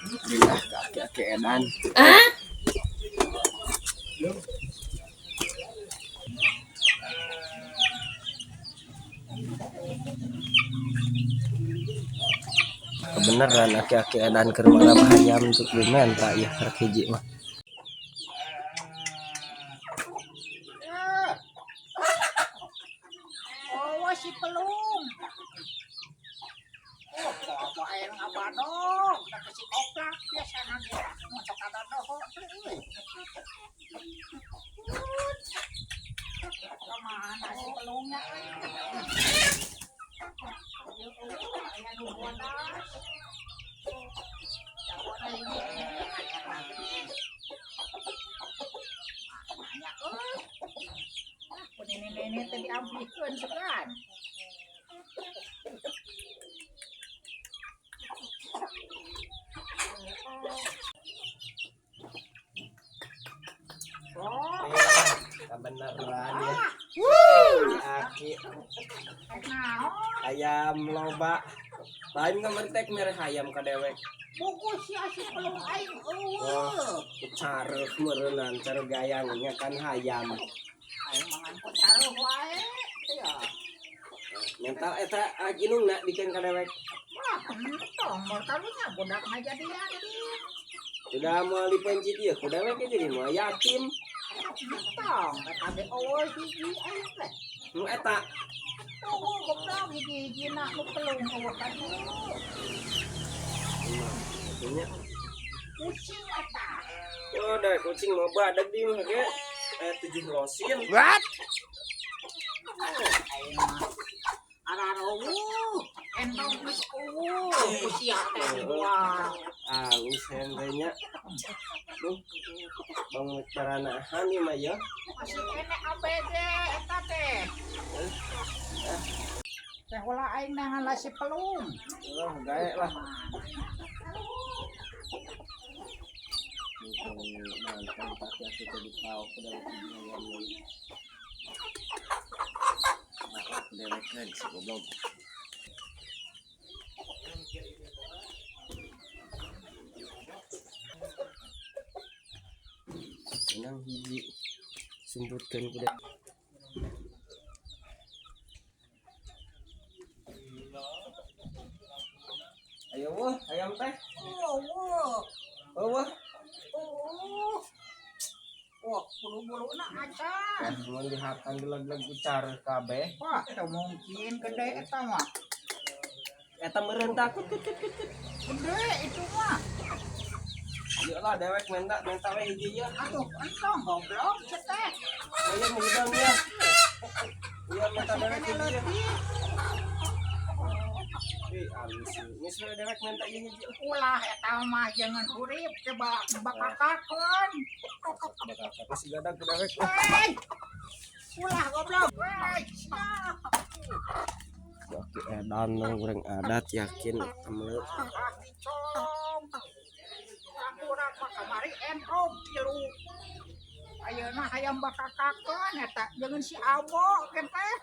Bilah kaki edan. Ah? Kebeneran aki-aki edan ke rumah ayam untuk diminta ya rek hiji mah. Oh, si pelung. Oh, apa air ngabado? Udah kasih koplak biasa nanti. Masuk ada doho. Kemana si pelungnya? Ayo nungguan dah. Banyak ini tadi ambilkan sekarang. Kebeneran ya. Aki Nah, ayam loba. Lain ngamertek mereh ayam ka dewek. buku si asih pelung aing. Oh, careuh meureunnan careuh gayangnya kan hayam. Aing mangan ku taruh wae. Ya. Mental eta inungna dikeun ka dewek. Wah, entong mau taruhnya budak aja dia. Sudah mau dipencit ya, ku dewek jadi mau yatim. Entong, kata be hiji aing teh. Nu eta Oh, goblok hiji nak lu pelung ka kan. nya. Kucing eta. Oh, da kucing mau badag di mah ge. 7 losin. What? Aing mah ararowu. Entong geus usia teh dua. Alus hendenya. Duh. Bang caranahan ieu mah ya. Masih kene ABG eta teh. Teh ulah aing nangan si pelung. Oh, gae lah. Mantan pakai aku jadi tahu ke dalam ayam ini. Dewek kan si goblok. Senang hiji sumbutkan kuda. Ayo wah, ayam teh. Oh, Wah, bulu-buluna aja. mun dihakan gelag-gelag ucar kabeh. Wah, itu mungkin gede eta mah. Eta meureun takut. Gede itu mah. Ieu lah dewek menta we hiji ya. Atuh, entong goblok cetek. Ayo ngudang ya. Iya menta dewek Kene hiji ya. leutik. Alus. Geus we dewek menta ieu hiji. Ulah eta mah jangan urip coba bakakakeun. Bakal si gadag dewek. Hei. Ulah goblok. Hei. Baki edan goreng adat yakin amle. Kurang mah kamari NO kilu. Ayeuna hayam bakakakeun eta jangan si abo kan teh.